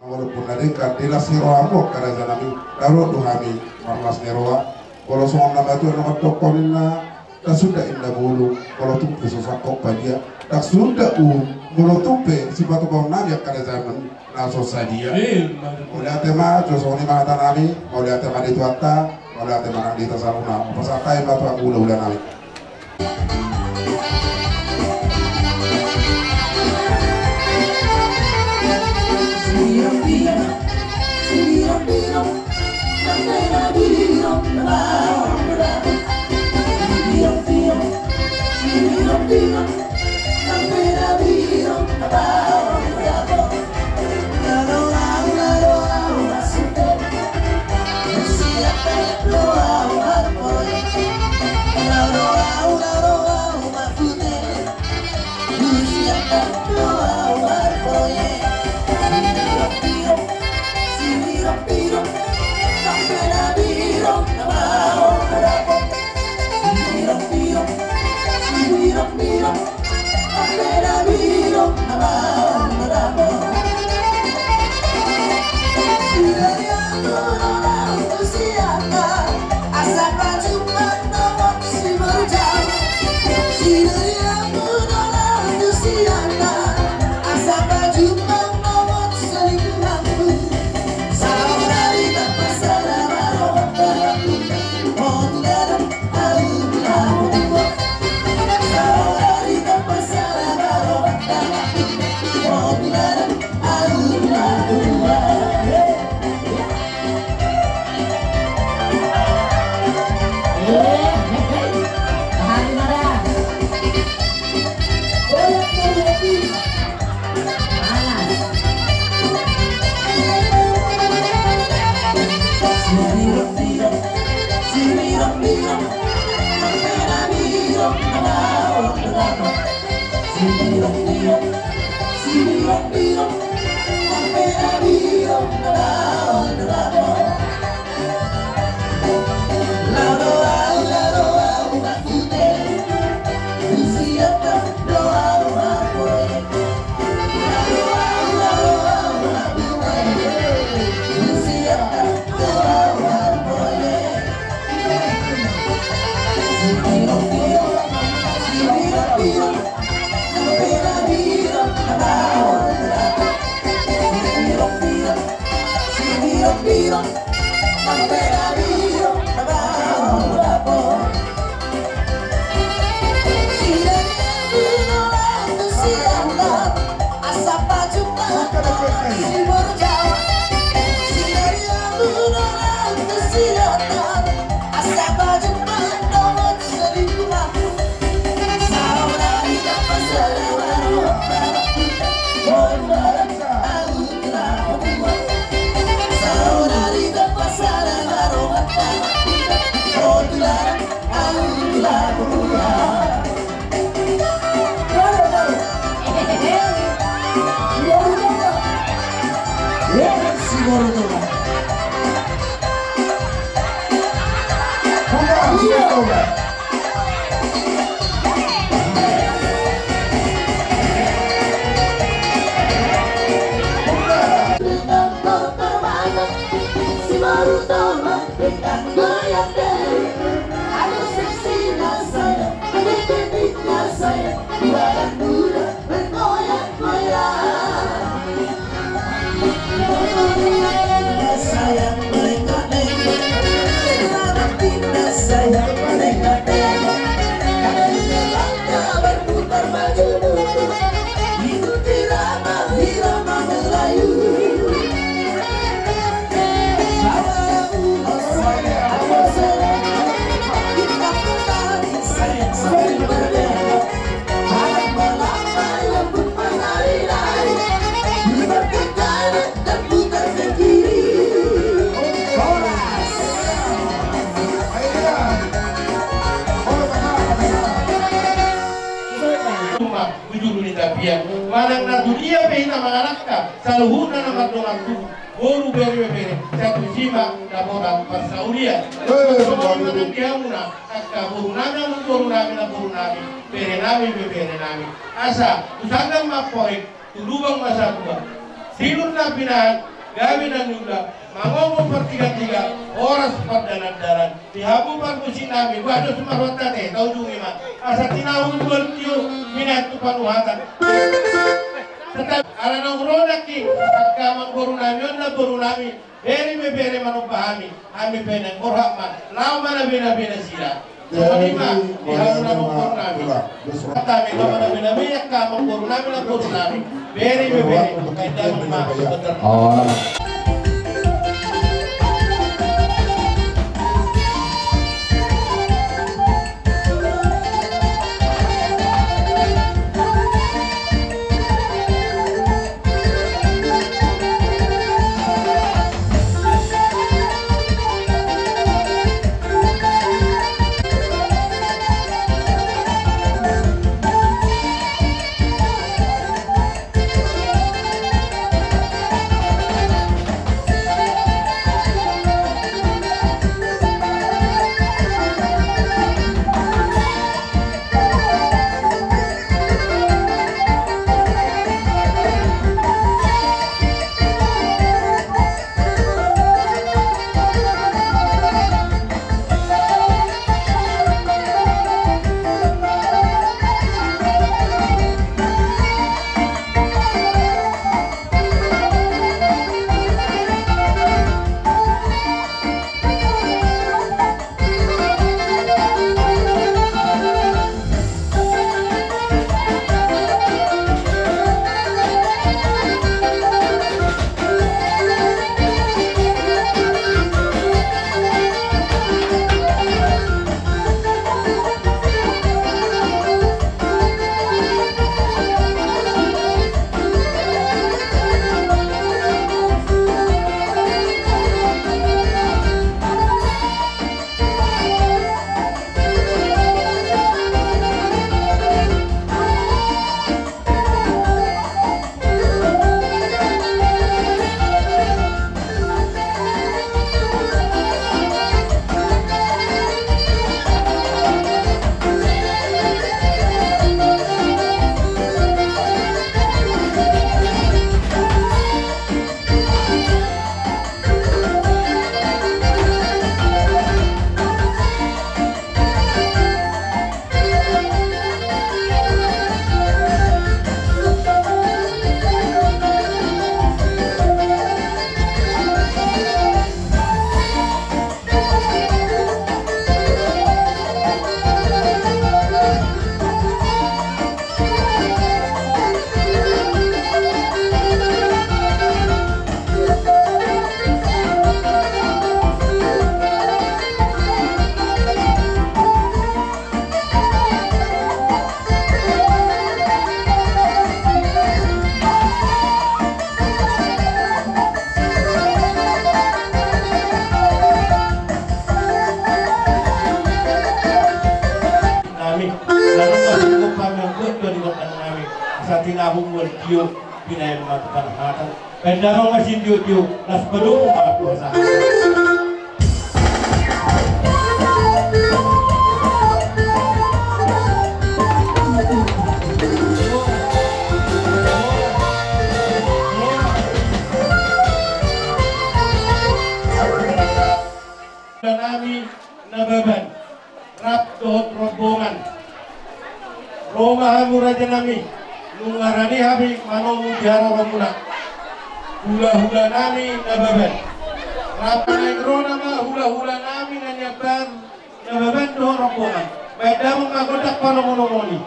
walaupun dari kardila siroamo kada janami daro duhami marlas neroa kalau soal nama itu nama tokolina tak sudah indah bulu kalau tuh susah kok bagia tak sudah bulu tupe si batu bau nabi kada zaman naso sadia oleh tema terus oni mana tanami oleh tema di tuata oleh tema di tasaruna pasakai batu aku udah nami. Manang na dunia pe ina mangalaka saluhuna na madongan boru bere satu sima na boran pasaulia manang diamuna akka boru nami bere nami asa usanggang mapoi tulubang masa tua silur na pinat gawin ang nula, mangomong pertiga-tiga, oras pagdalan-dalan, dihabu pagmusin namin, wado sumarot natin, taudungi ma, asa tinawag bultiyo, minanto panuhatan. Tetap, ala nang roda ki, pagkamang buru namin, yun na buru namin, beri manupahami, kami penang korhakman, lama na bina-bina sila. Lima, dihabu na mong buru namin. Kami lama na bina-bina, kamang buru namin na buru namin. Beri, kita memang Oh. sa tinahong waltiyo pinay mga kapanahatan. Pendaro nga sindiyo-tiyo, nas padung mga kuasa. Nami nababan, rap dohot rombongan. Roma hamuraja nami, nungarani habi manong jara romuna. Hula-hula nami nababan. Rap negro nama hula-hula nami nanyaban nababan dohot rombongan. Beda mengagodak panomonomoni.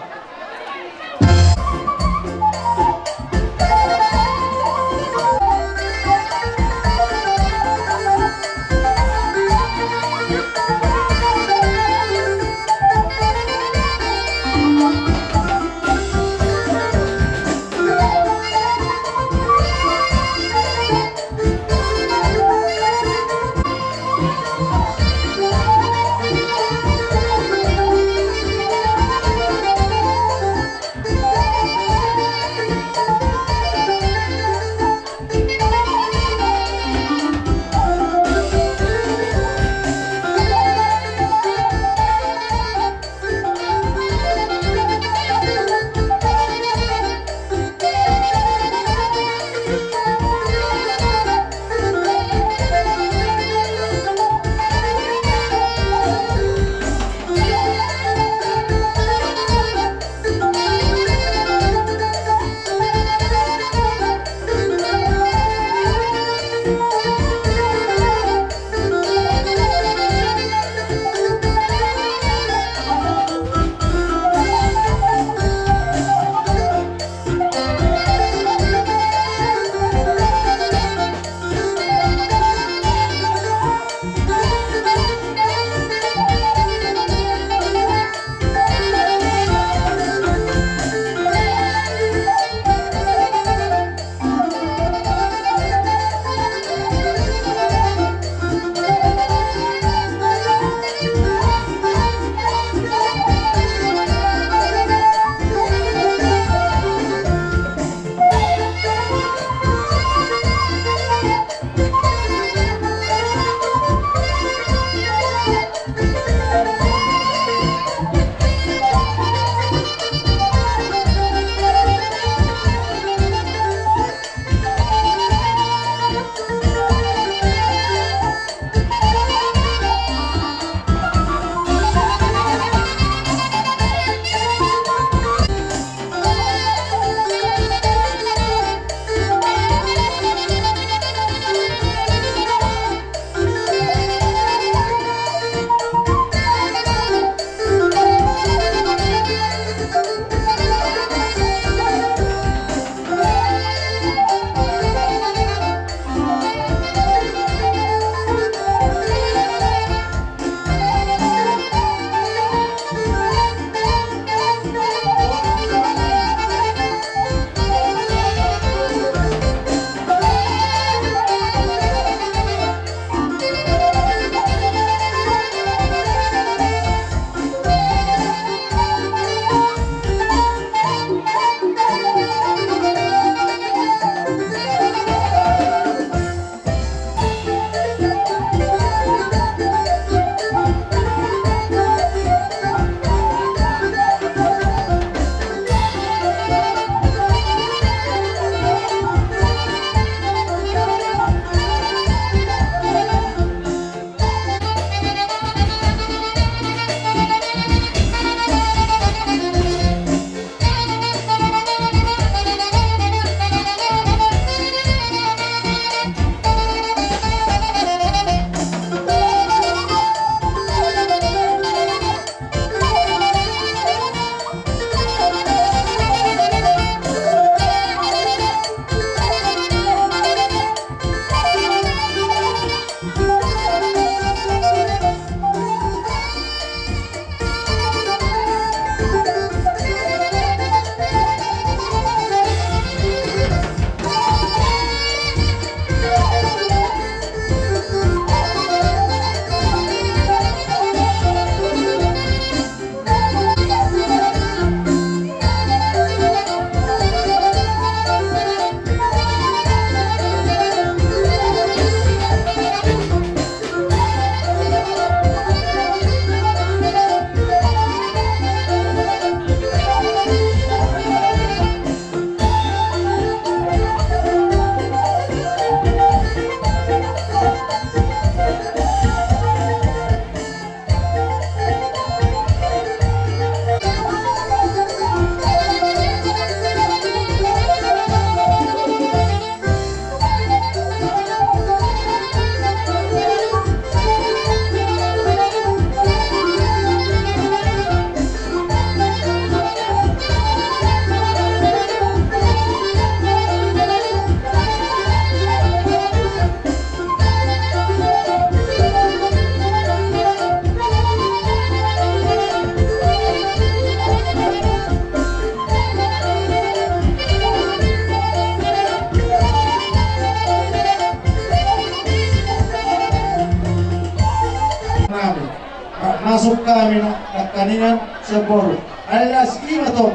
kami nakaningan sa boro. Alias ima to,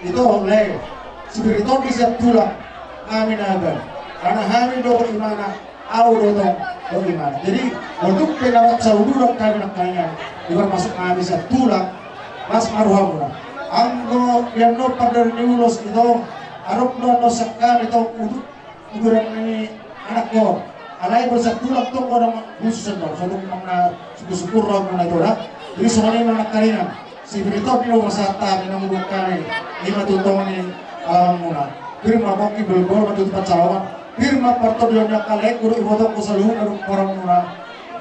ito lego. Si Beriton bisa tulang kami nagan. Karena kami do imana, au do imana. Jadi untuk penawat sa udurang kami nakaningan, ibar masuk kami sa tulang, mas maruha muna. Ang yang no pada niulos ito, arok no sa kami ito udurang ni anak ko. Alay bersatulah tuh orang khusus dong, satu mana syukur orang mana itu lah. Jadi semuanya mana karingan. Si berita di rumah sata minum kami, lima tutong ni alam muna. Firma baki belgol matu tempat calawan. Firma parto dia nak kalek guru ibu tuh kusalu orang muna.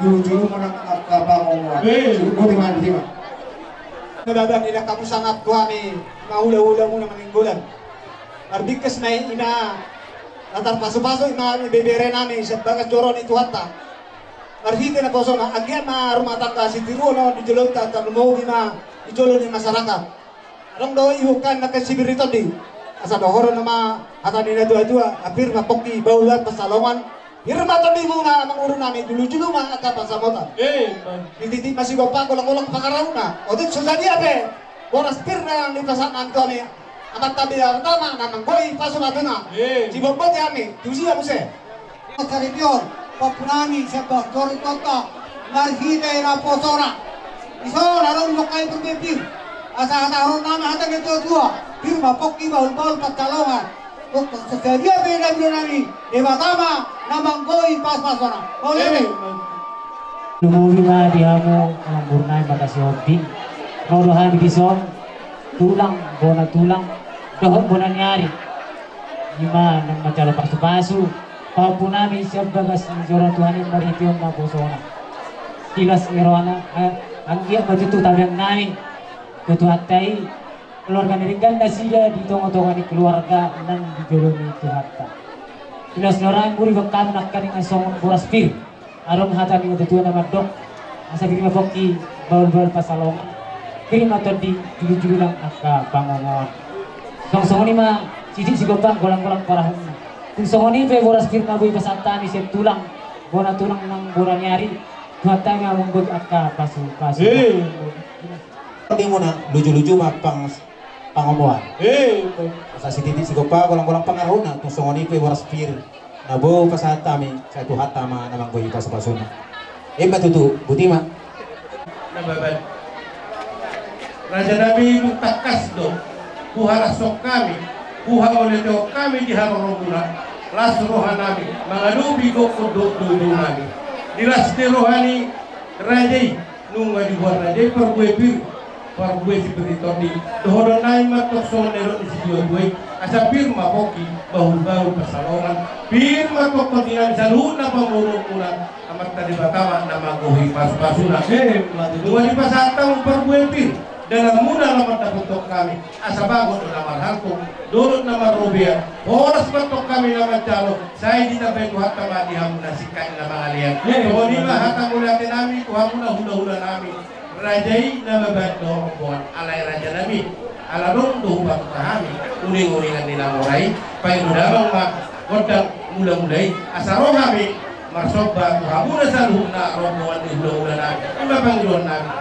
Julu mana kapang muna. Julu di mana? Nadadan ila kamu sangat tuami, mahula-hula muna maninggulan. Arbikas na ina. Antar paso-paso na bebere namin sa bagas joron itu hatta. Arhite na koso na agyan na rumah tangga si tiru no di jolong tata lumawi na di jolong ni masyarakat. Arong do ihukan na kasibirito di. Asa dohoro na ma hata nila dua-dua apir na poki baulat pasalongan. Hirma to di muna manguro namin dulu-dulu ma aka pasamotan. Dititi masih gopa kolong-kolong pakaraw na. Odik susadi ape. Boras pir na ni pasaman kami. Amat tabi pertama namang boy pasok ato na. Cibobot kami, tusi ako se. Karibyon, papunami sa doktor itota, narhita na posora. Iso naroon mo kayo pagpipin. Asa-asaron namin hatang ito dua. Firma poki baul-baul pagtalongan. Sa kaya pinaglo namin, ibatama namang boy pas-pasora. Maulimi. Lumuwi na diamo ang burnay matasi hobi. Nauruhan bison, tulang, bona tulang. Dohon bona nyari. Lima nang macalo pasu-pasu. Paupo namin siya bagas ang joran tuhanin maritiyon na posona. Tilas irwana ang iya matutu tabiang namin. Tutuhat tayo. Keluarga nirigan na siya dito ngotongan ni keluarga nang dijolong ni Tuhatta. Tilas norang muri bakam nakkaning ang songon buras pir. Arong hatan ni matutuan na madok. Asa kiri mapoki baul-baul pasalongan. Kiri matodi julu-julu lang akka pangongon. Song-song ni ma sidik si gopang golang-golang parahon. Kung song ni pe boras firma boy pasanta ni set tulang. Bona tulang nang bora nyari. Tuhatta nga mong akka pasu-pasu. Di muna lucu-lucu mah pangomoan. Sa si titik si gopang golang-golang pangarahon na kung song ni pe boras fir. Nabo pasanta mi sa Tuhatta ma namang boy pasu-pasu na. Matutu butima. Nababad. Raja Nabi mutakas do. Kuha rasok kami, kuha oleh do kami di harorobuna, las rohanami, mengadubi go kudo nami. Dilas di rohani rajai, nunggu di buat rajai perbuai si berito di. Dohoron nai matok sonero di sini buai, asa firma poki bahu pasalongan, firma pokok dinan saluna pamurung-urang, amat tadi batama nama gohi pas-pasuna. Dua di pasatang perbuai dalam muna laman nabutok kami asa bago na marhalko durut na marubia oras batok kami naman calo saya ditabay ko hata madiham na sikain na mga liyan so di ba hata mula namin kuha muna hula-hula namin rajay na mabadno buwan alay raja namin alarong duhubat kami uning-uningan nila muray payunudabang magodang mula-mulay asaro kami marsoba kuha muna sa luhuna robuan ni hula-hula namin ang mapangluan namin